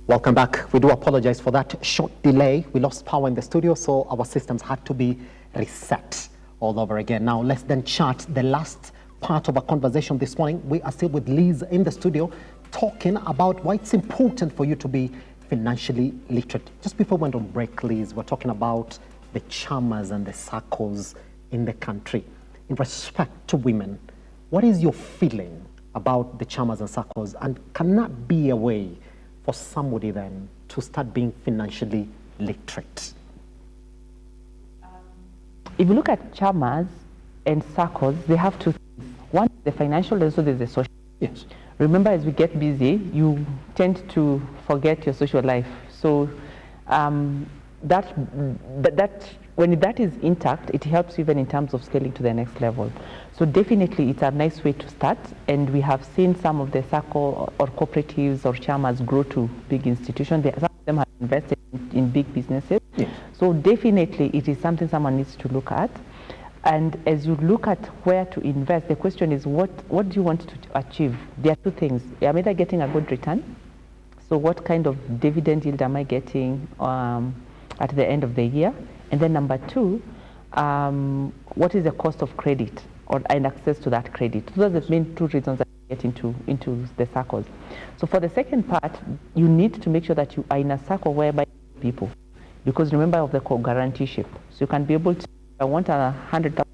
Welcome back. We do apologize for that short delay. We lost power in the studio, so our systems had to be reset all over again. Now, let's then chat the last part of our conversation this morning. We are still with Liz in the studio talking about why it's important for you to be financially literate. Just before we went on break, Liz, we're talking about the chamas and the SACCOs in the country. In respect to women, what is your feeling about the chamas and SACCOs, and can that be a way for somebody then to start being financially literate? If you look at chamas and SACCOs, they have two things. One is the financial, and so there's the social. Yes. Remember, as we get busy, you tend to forget your social life. So when that is intact, it helps even in terms of scaling to the next level. So definitely it's a nice way to start, and we have seen some of the SACCO or cooperatives or chamas grow to big institutions. Some of them have invested in big businesses. Yes. So definitely it is something someone needs to look at. And as you look at where to invest, the question is what do you want to achieve? There are two things. I'm either getting a good return. So what kind of dividend yield am I getting at the end of the year? And then number two, what is the cost of credit and access to that credit? Those are the main two reasons that you get into the SACCOs. So for the second part, you need to make sure that you are in a SACCO whereby people, because remember of the co-guaranteeship. So you can be able to, I want 100,000.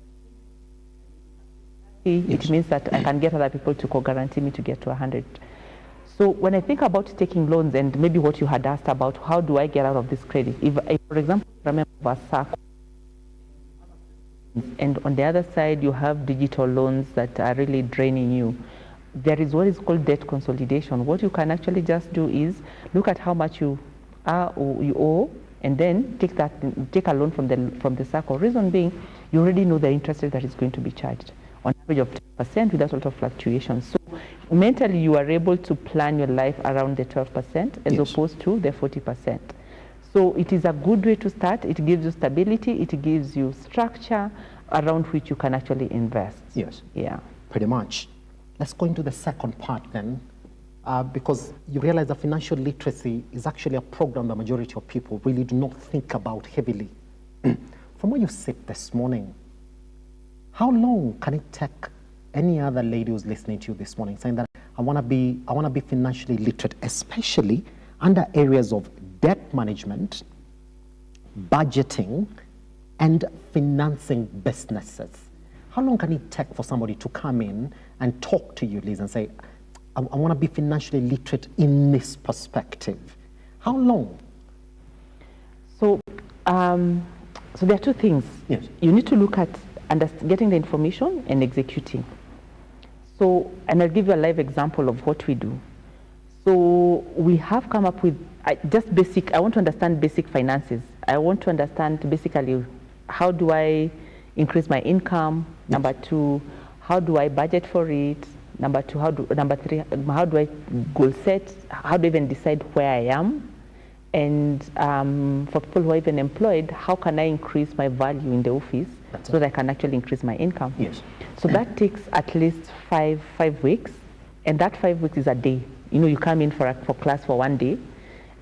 It means that I can get other people to co-guarantee me to get to 100. So when I think about taking loans, and maybe what you had asked about, how do I get out of this credit? If for example, remember a SACCO, and on the other side you have digital loans that are really draining you, there is what is called debt consolidation. What you can actually just do is look at how much you owe, and then take a loan from the SACCO. Reason being, you already know the interest rate that is going to be charged, on average of 10% without a lot of fluctuations. So mentally you are able to plan your life around the 12% as opposed to the 40%. So it is a good way to start. It gives you stability, it gives you structure around which you can actually invest. Yes. Yeah. Pretty much. Let's go into the second part then, because you realize that financial literacy is actually a program the majority of people really do not think about heavily. From where you sit this morning, how long can it take any other lady who's listening to you this morning saying that I want to be financially literate, especially under areas of debt management, budgeting, and financing businesses? How long can it take for somebody to come in and talk to you, Liz, and say, I want to be financially literate in this perspective? How long? So there are two things. Yes. You need to look at getting the information and executing. So, and I'll give you a live example of what we do. So we have come up with just basic, I want to understand basic finances. I want to understand basically how do I increase my income? Yes. Number two, how do I budget for it? Number three, how do I goal set? How do I even decide where I am? And for people who are even employed, how can I increase my value in the office so that I can actually increase my income? Yes. So that takes at least five weeks, and that 5 weeks is a day. You know, you come in for class for 1 day,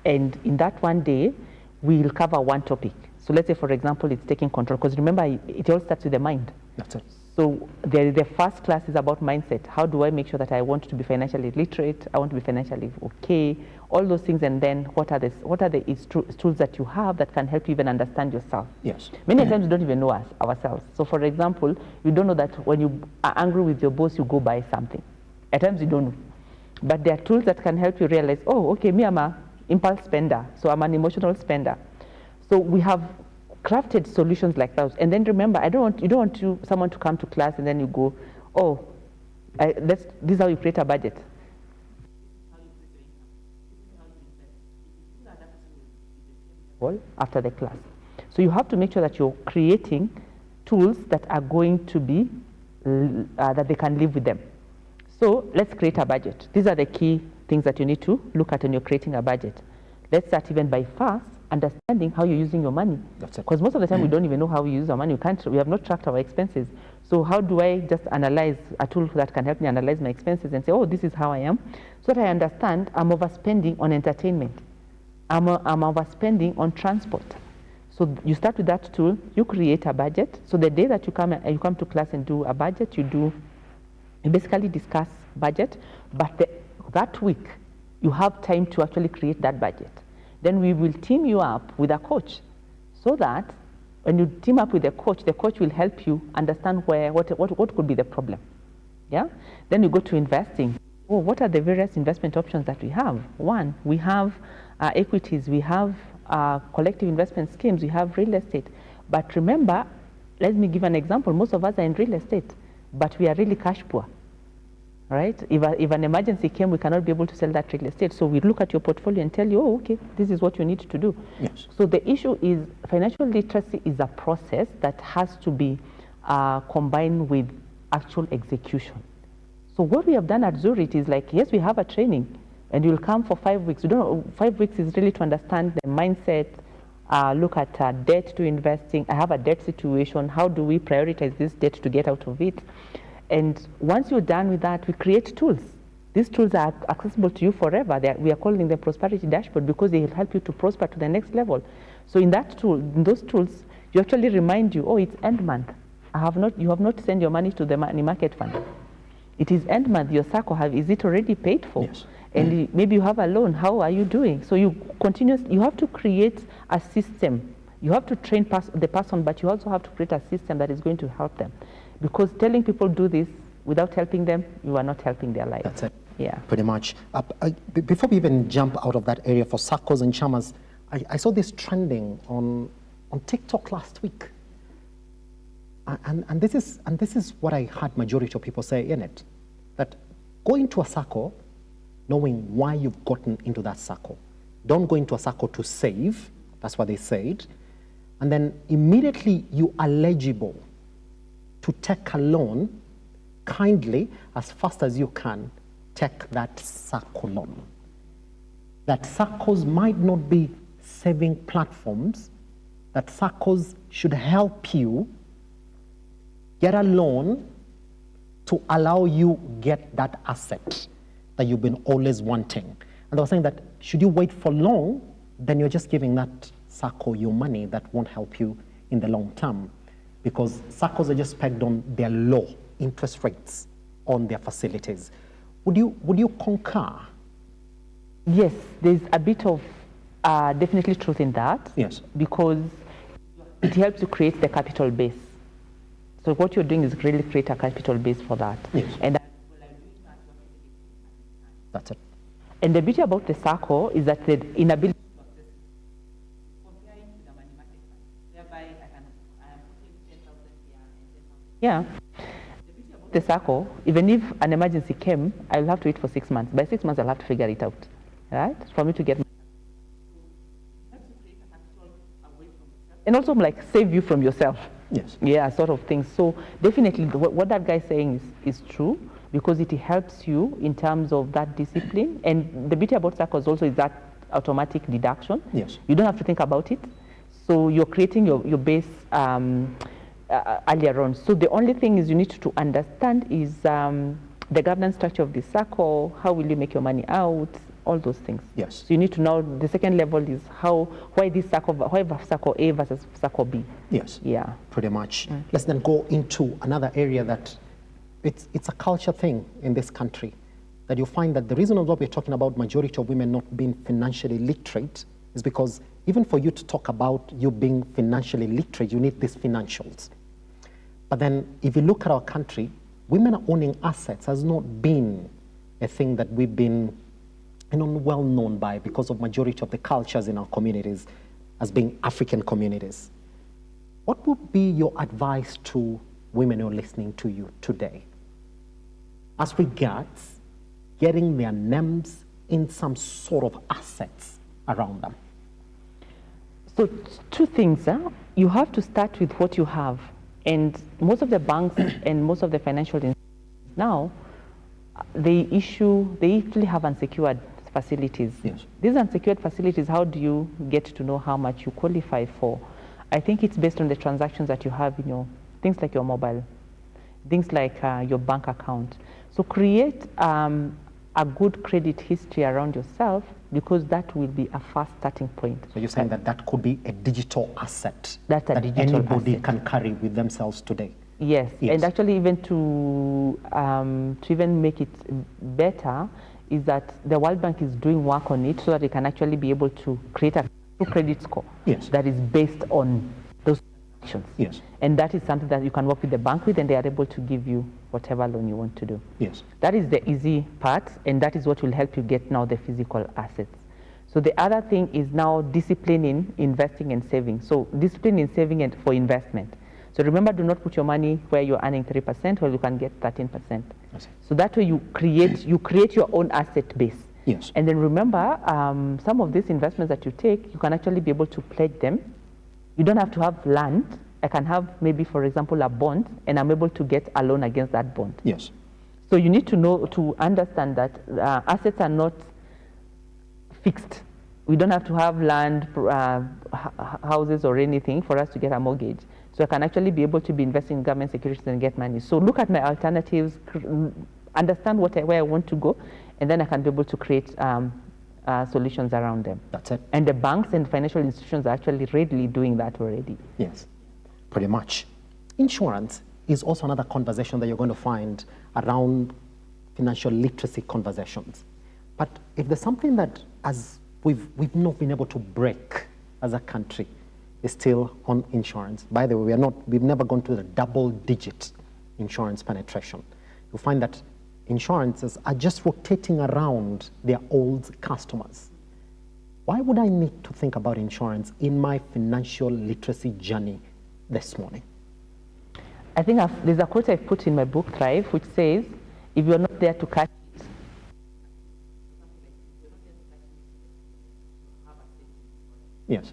and in that 1 day, we'll cover one topic. So let's say, for example, it's taking control, because remember, it all starts with the mind. That's it. So the first class is about mindset. How do I make sure that I want to be financially literate? I want to be financially okay. All those things, and then what are the tools that you have that can help you even understand yourself? Yes. Many times we don't even know ourselves. So for example, you don't know that when you are angry with your boss, you go buy something. At times you don't know. But there are tools that can help you realize, oh, okay, me, I'm an impulse spender, so I'm an emotional spender. So we have crafted solutions like those. And then remember, you don't want someone to come to class and then you go, oh, this is how you create a budget. After the class. So you have to make sure that you're creating tools that are going to be, that they can live with them. So let's create a budget. These are the key things that you need to look at when you're creating a budget. Let's start even by first understanding how you're using your money. Because most of the time we don't even know how we use our money. We have not tracked our expenses. So how do I just analyze a tool that can help me analyze my expenses and say, oh, this is how I am, so that I understand I'm overspending on entertainment. I'm overspending on transport. So you start with that tool, you create a budget. So the day that you come to class and do a budget, you basically discuss budget, but that week you have time to actually create that budget. Then we will team you up with a coach, so that when you team up with the coach will help you understand what could be the problem. Yeah. Then you go to investing. Oh, what are the various investment options that we have? One, we have equities, we have collective investment schemes, we have real estate. But remember, let me give an example. Most of us are in real estate, but we are really cash poor, right? If an emergency came, we cannot be able to sell that real estate. So we look at your portfolio and tell you, oh, okay, this is what you need to do. Yes. So the issue is financial literacy is a process that has to be combined with actual execution. So what we have done at Zurich is like, yes, we have a training, and you'll come for 5 weeks. 5 weeks is really to understand the mindset, look at debt to investing. I have a debt situation. How do we prioritize this debt to get out of it? And once you're done with that, we create tools. These tools are accessible to you forever. We are calling them Prosperity Dashboard because they will help you to prosper to the next level. So in those tools, you actually remind you, oh, it's end month. You have not sent your money to the money market fund. It is end month. Your SACCO is it already paid for? Yes. And maybe you have a loan. How are you doing? So you have to create a system. You have to train the person, but you also have to create a system that is going to help them. Because telling people do this without helping them, you are not helping their life. That's it. Yeah. Pretty much. Before we even jump out of that area for SACCOs and chamas, I saw this trending on TikTok last week. And this is what I heard majority of people say in it, that go into a SACCO knowing why you've gotten into that SACCO. Don't go into a SACCO to save, that's what they said, and then immediately you are eligible to take a loan, kindly, as fast as you can, take that SACCO loan. That SACCOs might not be saving platforms, that SACCOs should help you get a loan to allow you get that asset that you've been always wanting. And they were saying that should you wait for long, then you're just giving that SACCO your money that won't help you in the long term, because SACCOs are just pegged on their low interest rates on their facilities. Would you concur? Yes, there's a bit of definitely truth in that. Yes. Because it helps you create the capital base. So what you're doing is really create a capital base for that. Yes. And that's it. And the beauty about the SACCO is that the inability to access comparing to the money market fund, whereby I am putting 10,000 here and 10,000. Yeah. The beauty about the SACCO, even if an emergency came, I'll have to wait for 6 months. By 6 months, I'll have to figure it out, right? For me to get. And also like save you from yourself. Yes. Yeah, sort of things. So definitely what that guy is saying is true, because it helps you in terms of that discipline. And the beauty about SACCOs also is that automatic deduction. Yes. You don't have to think about it. So you're creating your base earlier on. So the only thing is you need to understand is the governance structure of the SACCO, how will you make your money out, all those things. Yes. So you need to know the second level is why SACCO A versus SACCO B. Yes. Yeah. Pretty much. Let's then go into another area that it's a culture thing in this country, that you find that the reason of what we're talking about majority of women not being financially literate is because even for you to talk about you being financially literate, you need these financials. But then if you look at our country, women owning assets has not been a thing that we've been well known by, because of majority of the cultures in our communities as being African communities. What would be your advice to women who are listening to you today as regards getting their names in some sort of assets around them? So two things. You have to start with what you have. And most of the banks and most of the financial institutions now, they usually have unsecured facilities. Yes. These unsecured facilities, how do you get to know how much you qualify for? I think it's based on the transactions that you have in your, things like your mobile, things like your bank account. So create a good credit history around yourself, because that will be a fast starting point. So you're saying that that could be a digital asset That's a that digital anybody asset. can carry with themselves today. Yes, Yes. and actually even to even make it better is that the World Bank is doing work on it so that they can actually be able to create a true credit score Yes. that is based on those transactions. Yes. And that is something that you can work with the bank with, and they are able to give you whatever loan you want to do. Yes. That is the easy part, and that is what will help you get now the physical assets. So the other thing is now discipline in investing and saving. So discipline in saving and for investment. So remember, do not put your money where you're earning 3% where you can get 13%. Yes. So that way you create your own asset base. Yes. And then remember, some of these investments that you take, you can actually be able to pledge them. You don't have to have land. I can have maybe, for example, a bond, and I'm able to get a loan against that bond. Yes. So you need to understand that assets are not fixed. We don't have to have land, houses or anything for us to get a mortgage. So I can actually be able to be investing in government securities and get money. So look at my alternatives, understand where I want to go, and then I can be able to create solutions around them. That's it. And the banks and financial institutions are actually readily doing that already. Yes, pretty much. Insurance is also another conversation that you're going to find around financial literacy conversations. But if there's something that as we've not been able to break as a country, is still on insurance. By the way, we've never gone to the double-digit insurance penetration. You'll find that insurances are just rotating around their old customers. Why would I need to think about insurance in my financial literacy journey this morning? I think there's a quote I've put in my book, Thrive, which says, if you're not there to catch it, Yes.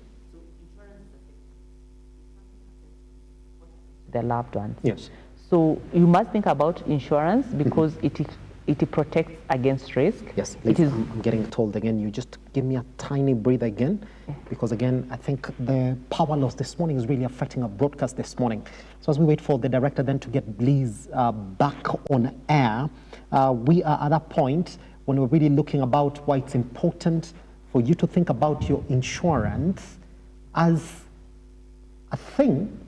their loved ones. Yes. So you must think about insurance because it protects against risk. Yes, please, I'm getting told again, you just give me a tiny breather again, because again, I think the power loss this morning is really affecting our broadcast this morning. So as we wait for the director then to get Bliss back on air, we are at that point when we're really looking about why it's important for you to think about your insurance as a thing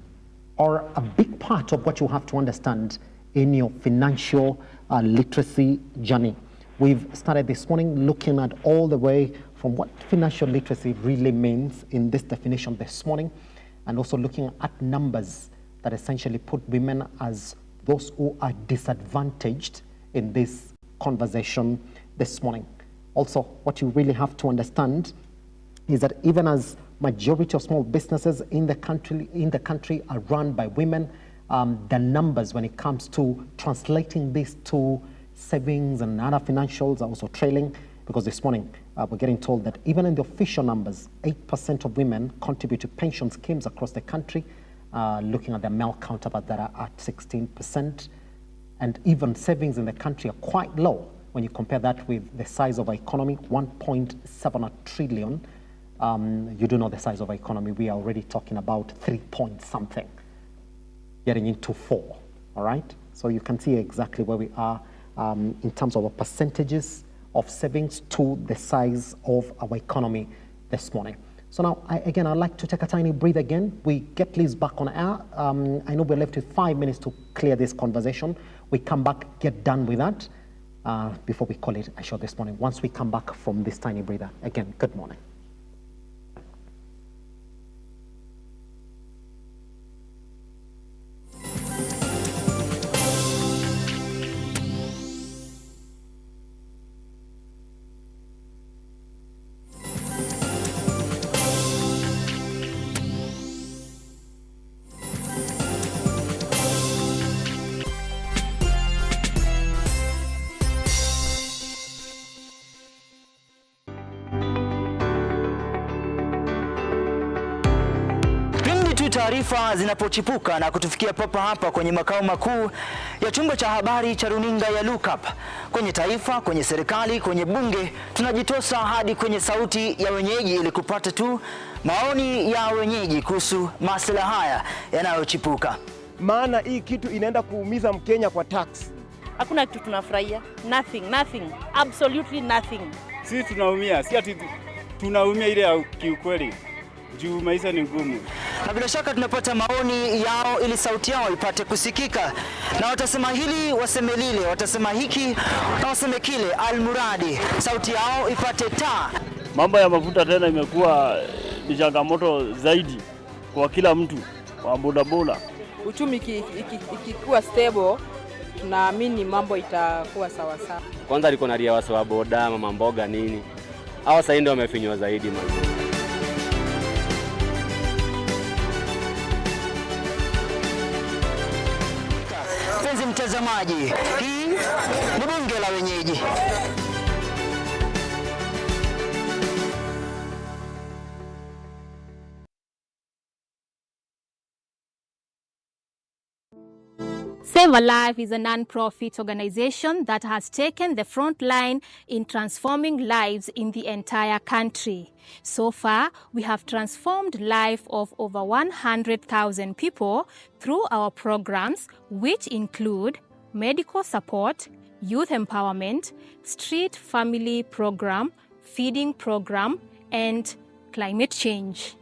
or a big part of what you have to understand in your financial literacy journey. We've started this morning looking at all the way from what financial literacy really means in this definition this morning, and also looking at numbers that essentially put women as those who are disadvantaged in this conversation this morning. Also, what you really have to understand is that even as majority of small businesses in the country are run by women, the numbers when it comes to translating this to savings and other financials are also trailing, because this morning we're getting told that even in the official numbers, 8% of women contribute to pension schemes across the country, looking at their male counterparts that are at 16%. And even savings in the country are quite low when you compare that with the size of our economy, 1.7 trillion. You do know the size of our economy. We are already talking about 3 point something, getting into 4, all right? So you can see exactly where we are in terms of our percentages of savings to the size of our economy this morning. So now, I'd like to take a tiny breather again. We get Liz back on air. I know we're left with 5 minutes to clear this conversation. We come back, get done with that before we call it a show this morning. Once we come back from this tiny breather, again, good morning. Taarifa zinapochipuka na kutufikia papa hapa kwenye makao makuu ya chumba cha habari cha runinga ya Lookup, kwenye taifa, kwenye serikali, kwenye bunge, tunajitosa hadi kwenye sauti ya wenyeji ili kupata tu maoni ya wenyeji kuhusu masuala haya yanayochipuka. Maana hii kitu inaenda kuumiza Mkenya kwa tax. hakuna kitu tunafurahia. Nothing, absolutely nothing. Sisi tunaumia, si ati tunaumia ile ya kiukweli. Juu maisha ni ngumu. Na bila shaka tunapata maoni yao ili sauti yao ipate kusikika. Na watasema hili, waseme lile, watasema hiki na waseme kile, almuradi sauti yao ipate taa. Mambo ya mafuta tena imekuwa ni changamoto zaidi kwa kila mtu wa bodaboda. Uchumi ikikuwa stable, tunaamini mambo itakuwa sawa sawa. Kwanza liko na ria wasa wa boda, mama mboga nini. Hawa sasa ndio wamefinywa zaidi mazuri. Mpenzi mtazamaji, hii ni bunge la wenyeji. Save a Life is a non-profit organization that has taken the front line in transforming lives in the entire country. So far, we have transformed the life of over 100,000 people through our programs, which include medical support, youth empowerment, street family program, feeding program, and climate change.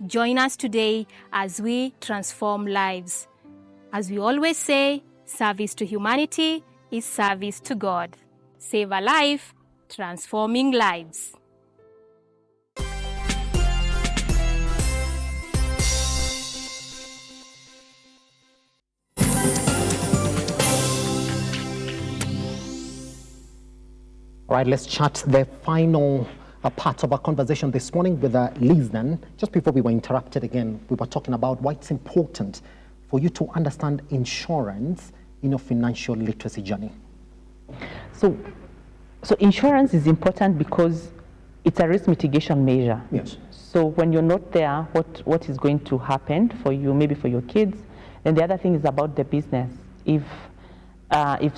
Join us today as we transform lives. As we always say, service to humanity is service to God. Save a life, transforming lives. All right, let's chat the final part of our conversation this morning with Liz then. Just before we were interrupted again, we were talking about why it's important for you to understand insurance in your financial literacy journey. So insurance is important because it's a risk mitigation measure. Yes. So when you're not there, what is going to happen for you, maybe for your kids? Then the other thing is about the business. If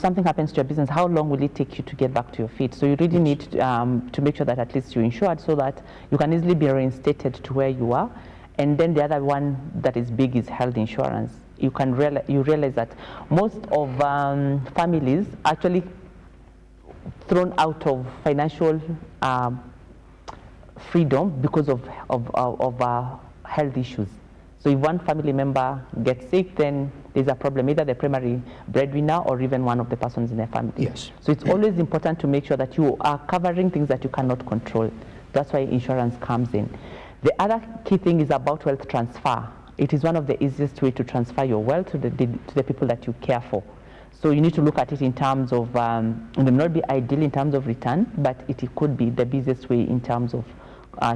something happens to your business, how long will it take you to get back to your feet? So you really need to make sure that at least you're insured so that you can easily be reinstated to where you are. And then the other one that is big is health insurance. You realize that most of families actually thrown out of financial freedom because of health issues. So if one family member gets sick, then there's a problem, either the primary breadwinner or even one of the persons in the family. Yes. So it's always important to make sure that you are covering things that you cannot control. That's why insurance comes in. The other key thing is about wealth transfer. It is one of the easiest way to transfer your wealth to the people that you care for. So you need to look at it in terms of, it may not be ideal in terms of return, but it could be the busiest way in terms of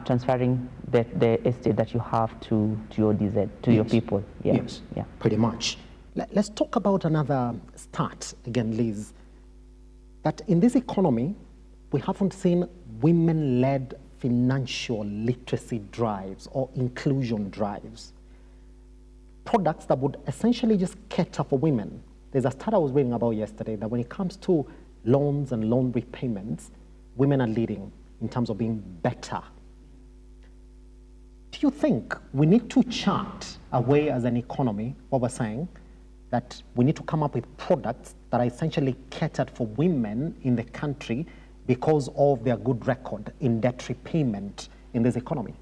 transferring the estate that you have to your DZ, to your people. Yeah. Yes, yeah. Pretty much. Let's talk about another start again, Liz, that in this economy, we haven't seen women-led financial literacy drives or inclusion drives. Products that would essentially just cater for women. There's a stat I was reading about yesterday that when it comes to loans and loan repayments, women are leading in terms of being better. Do you think we need to chart a way as an economy, what we're saying, that we need to come up with products that are essentially catered for women in the country because of their good record in debt repayment in this economy?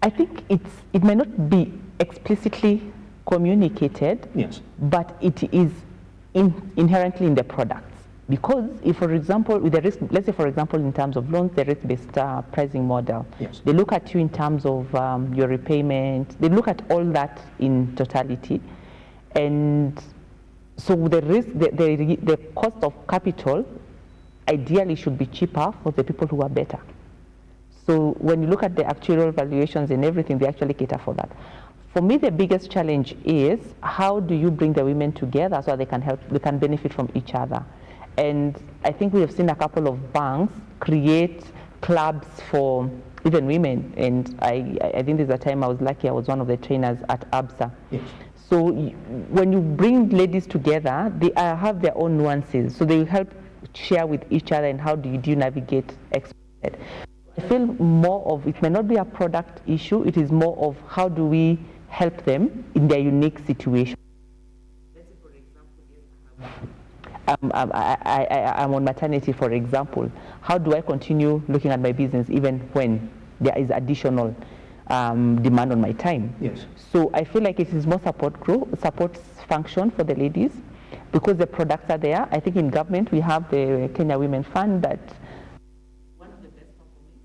I think it may not be explicitly communicated, yes, but it is inherently in the products. Because if, for example, with the risk, let's say, for example, in terms of loans, the risk-based pricing model, yes, they look at you in terms of your repayment. They look at all that in totality, and so the risk, the cost of capital, ideally should be cheaper for the people who are better. So when you look at the actuarial valuations and everything, they actually cater for that. For me, the biggest challenge is how do you bring the women together so they can help, they can benefit from each other. And I think we have seen a couple of banks create clubs for even women. And I think there's a time I was lucky, I was one of the trainers at ABSA. yes. So when you bring ladies together, they have their own nuances. So they will help share with each other and how do you navigate expert. I feel more of, it may not be a product issue, it is more of how do we help them in their unique situation. Let's say, for example, I'm on maternity, for example, how do I continue looking at my business even when there is additional demand on my time? Yes. So I feel like it is more support function for the ladies because the products are there. I think in government we have the Kenya Women Fund that one of the best performing.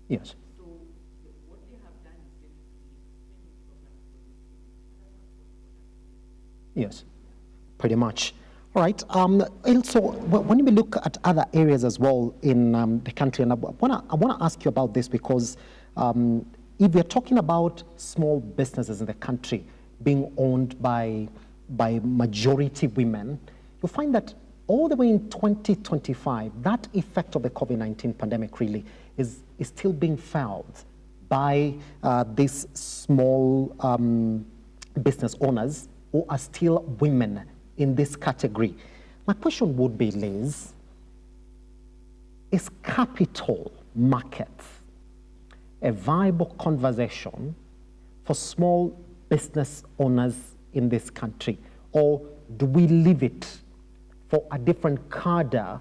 Yes. So what they have done is Yes, pretty much. All right. Also, when we look at other areas as well in the country, and I want to ask you about this because if we're talking about small businesses in the country being owned by majority women, you'll find that all the way in 2025, that effect of the COVID-19 pandemic really is still being felt by these small business owners who are still women in this category. My question would be, Liz, is capital markets a viable conversation for small business owners in this country? Or do we leave it for a different cadre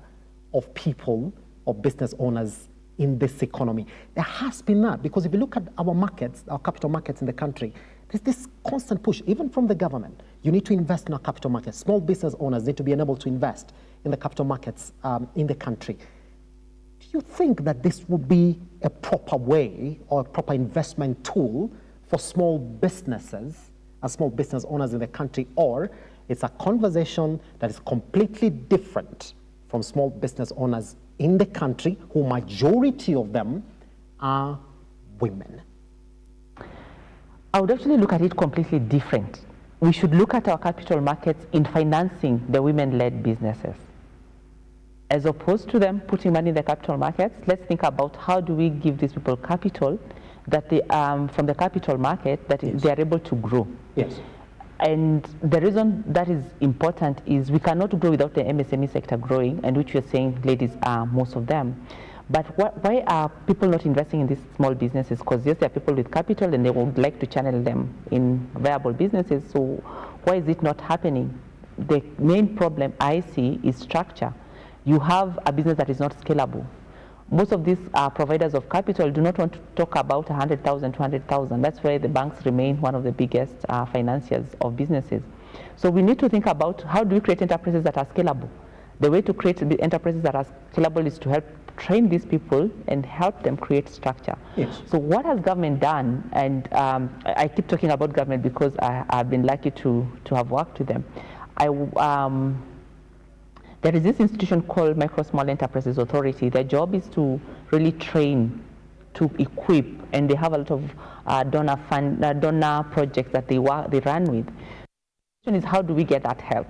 of people or business owners in this economy? There has been that, because if you look at our markets, our capital markets in the country, there's this constant push, even from the government. You need to invest in our capital markets. Small business owners need to be able to invest in the capital markets in the country. Do you think that this would be a proper way or a proper investment tool for small businesses and small business owners in the country, or it's a conversation that is completely different from small business owners in the country, who majority of them are women? I would actually look at it completely different. We should look at our capital markets in financing the women-led businesses. As opposed to them putting money in the capital markets, let's think about how do we give these people capital that they, from the capital market that Yes. they are able to grow. Yes. And the reason that is important is we cannot grow without the MSME sector growing, and which you're saying ladies are most of them. But why are people not investing in these small businesses? Because yes, there are people with capital and they would like to channel them in viable businesses. So why is it not happening? The main problem I see is structure. You have a business that is not scalable. Most of these providers of capital do not want to talk about 100,000, 200,000. That's why the banks remain one of the biggest financiers of businesses. So we need to think about how do we create enterprises that are scalable. The way to create the enterprises that are scalable is to help train these people and help them create structure. Yes. So what has government done? And I keep talking about government because I've been lucky to have worked with them. There is this institution called Micro Small Enterprises Authority. Their job is to really train, to equip, and they have a lot of donor projects that they run with. The question is, how do we get that help?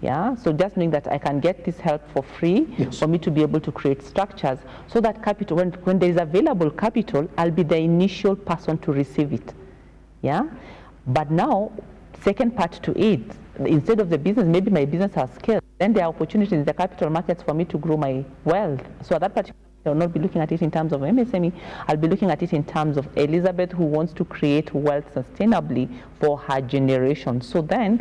Yeah, so just knowing that I can get this help for free, Yes. for me to be able to create structures so that capital, when there is available capital, I'll be the initial person to receive it. Yeah, but now, second part to it, instead of the business, maybe my business has scaled, then there are opportunities in the capital markets for me to grow my wealth. So at that particular I will not be looking at it in terms of MSME. I'll be looking at it in terms of Elizabeth, who wants to create wealth sustainably for her generation. So then,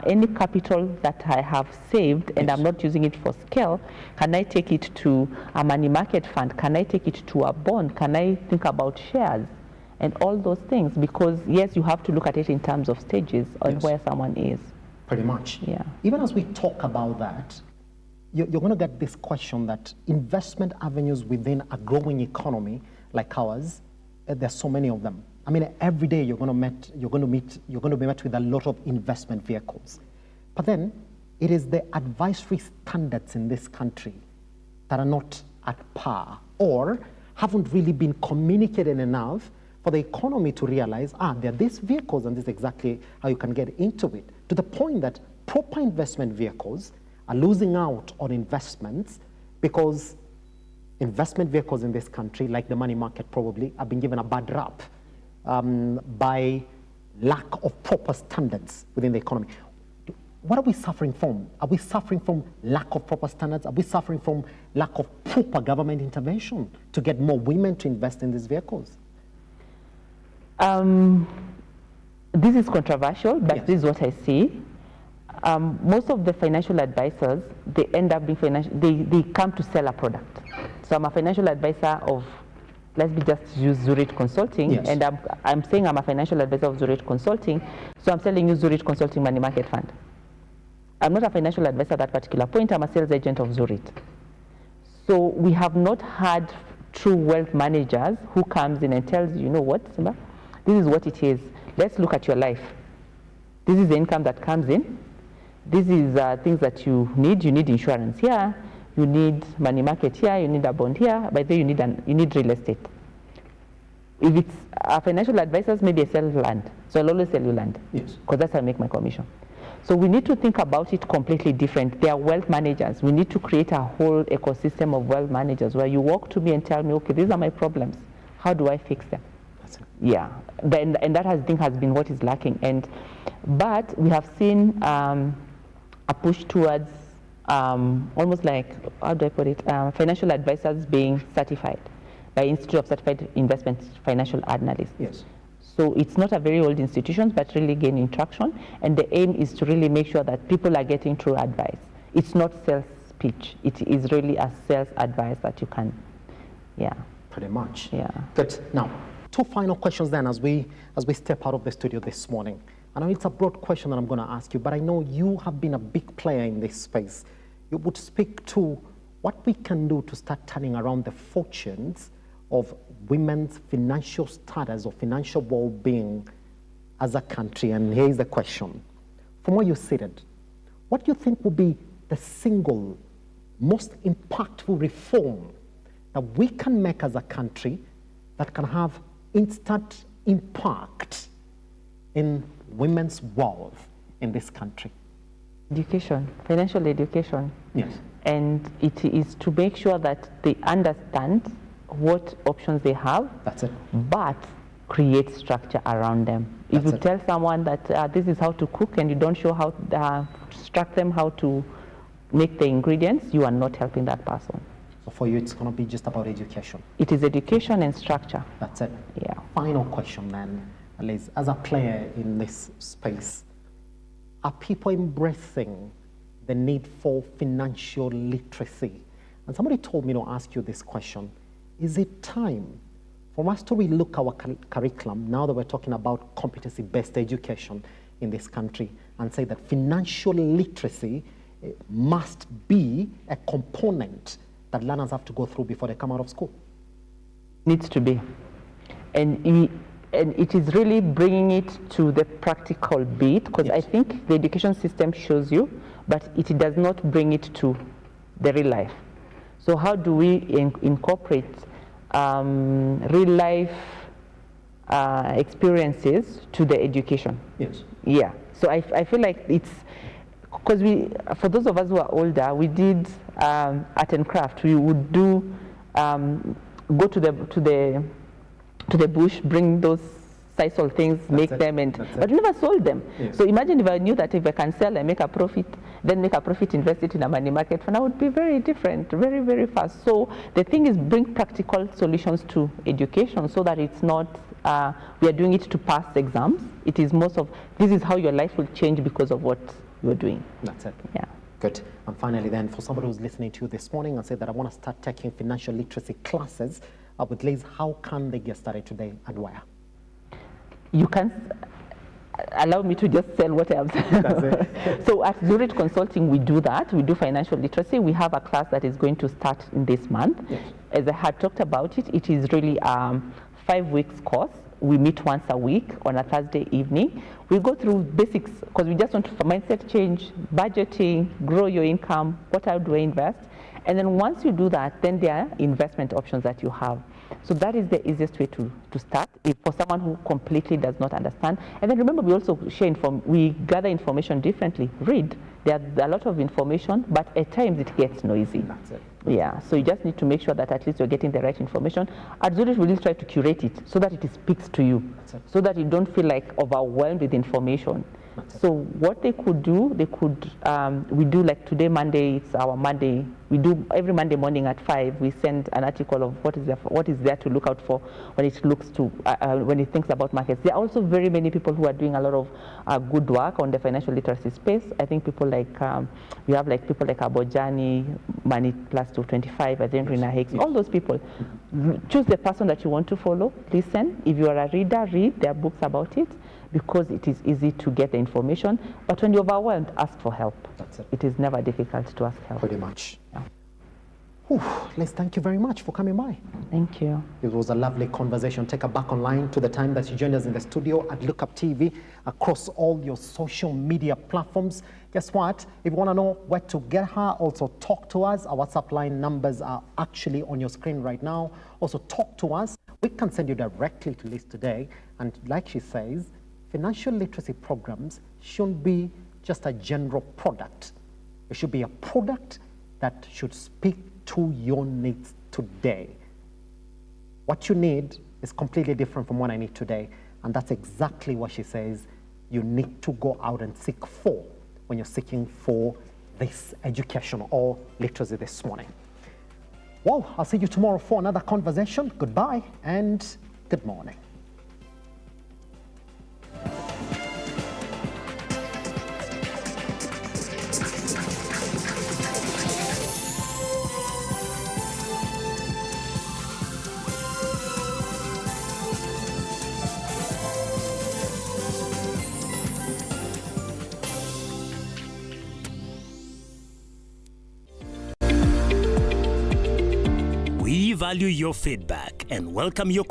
any capital that I have saved and Yes. I'm not using it for scale, can I take it to a money market fund? Can I take it to a bond? Can I think about shares? And all those things, because yes, you have to look at it in terms of stages on Yes. where someone is. Pretty much. Yeah. Even as we talk about that, you're going to get this question that investment avenues within a growing economy like ours, there's so many of them. I mean, every day you're going to be met with a lot of investment vehicles. But then it is the advisory standards in this country that are not at par or haven't really been communicated enough for the economy to realize, there are these vehicles and this is exactly how you can get into it. To the point that proper investment vehicles are losing out on investments because investment vehicles in this country, like the money market probably, have been given a bad rap by lack of proper standards within the economy. What are we suffering from? Are we suffering from lack of proper standards? Are we suffering from lack of proper government intervention to get more women to invest in these vehicles? This is controversial, but Yes. this is what I see. Most of the financial advisors, they end up being they come to sell a product. So I'm a financial advisor of, just use Zurich Consulting, Yes. and I'm saying I'm a financial advisor of Zurich Consulting, so I'm selling you Zurich Consulting Money Market Fund. I'm not a financial advisor at that particular point, I'm a sales agent of Zurich. So we have not had true wealth managers who comes in and tells you know what, Simba, this is what it is. Let's look at your life. This is the income that comes in. This is things that you need. You need insurance here. You need money market here. You need a bond here. By the way, you need real estate. If it's financial advisors, maybe I sell land. So I'll always sell you land. Yes. Because that's how I make my commission. So we need to think about it completely different. They are wealth managers. We need to create a whole ecosystem of wealth managers where you walk to me and tell me, okay, these are my problems. How do I fix them? That's it. Yeah, and that I think has been what is lacking. But we have seen a push towards almost like, how do I put it, financial advisors being certified by Institute of Certified Investment Financial Analysts. Yes. So it's not a very old institution, but really gaining traction. And the aim is to really make sure that people are getting true advice. It's not sales pitch. It is really a sales advice that you can, Pretty much. Yeah. Good. Now, two final questions then as we step out of the studio this morning. I know it's a broad question that I'm going to ask you, but I know you have been a big player in this space. You would speak to what we can do to start turning around the fortunes of women's financial status or financial well-being as a country. And here's the question. From where you're seated, what do you think will be the single most impactful reform that we can make as a country that can have instant impact in women's wealth in this country? Education, financial education. Yes. And it is to make sure that they understand what options they have, That's it. but create structure around them. If That's you it. tell someone that this is how to cook and you don't show how instruct them how to make the ingredients, you are not helping that person. So for you, it's going to be just about education. It is education and structure. That's it. Yeah. Final question then, Liz. As a player in this space, are people embracing the need for financial literacy? And somebody told me to ask you this question. Is it time for us to relook our curriculum now that we're talking about competency-based education in this country and say that financial literacy must be a component that learners have to go through before they come out of school? Needs to be. And it is really bringing it to the practical bit, because I think the education system shows you, but it does not bring it to the real life. So how do we incorporate real life experiences to the education? Yes. Yeah. So I feel like it's, because for those of us who are older, we did art and craft. We would do go to the bush, bring those sisal things, make them, but we never sold them. Yes. So imagine if I knew that if I can sell and make a profit, then make a profit, invest it in a money market fund, I would be very different, very, very fast. So the thing is, bring practical solutions to education so that it's not, we are doing it to pass exams. It is most of, this is how your life will change because of what you're doing. That's it. Yeah. Good. And finally then, for somebody who's listening to you this morning and say that I want to start taking financial literacy classes with Liz, how can they get started today and where? You can allow me to just sell what I have said. So at Zurich Consulting, we do that. We do financial literacy. We have a class that is going to start in this month. Yes. As I had talked about it, it is really 5 weeks course. We meet once a week on a Thursday evening. We go through basics because we just want to mindset change, budgeting, grow your income, what how do I invest? And then once you do that, then there are investment options that you have. So that is the easiest way to start for someone who completely does not understand. And then remember, we also share we gather information differently. Read. There are a lot of information, but at times it gets noisy. That's it. Yeah, so you just need to make sure that at least you're getting the right information. At Zurich, we will try to curate it so that it speaks to you, so that you don't feel like overwhelmed with information. So what they could do, we do like today, Monday, it's our Monday. We do every Monday morning at 5, we send an article of what is there to look out for when it looks to, when it thinks about markets. There are also very many people who are doing a lot of good work on the financial literacy space. I think people like, we have like people like Abojani, Money Plus 225, I think Rina Hicks, all those people. Choose the person that you want to follow, listen. If you are a reader, read their books about it, because it is easy to get the information. But when you're overwhelmed, ask for help. That's it. It is never difficult to ask help. Pretty much. Yeah. Whew, Les, thank you very much for coming by. Thank you. It was a lovely conversation. Take her back online to the time that you joined us in the studio at Lookup TV across all your social media platforms. Guess what? If you want to know where to get her, also talk to us. Our WhatsApp line numbers are actually on your screen right now. Also talk to us. We can send you directly to Liz today. And like she says, financial literacy programs shouldn't be just a general product. It should be a product that should speak to your needs today. What you need is completely different from what I need today. And that's exactly what she says you need to go out and seek for when you're seeking for this education or literacy this morning. Well, I'll see you tomorrow for another conversation. Goodbye and good morning. We value your feedback and welcome your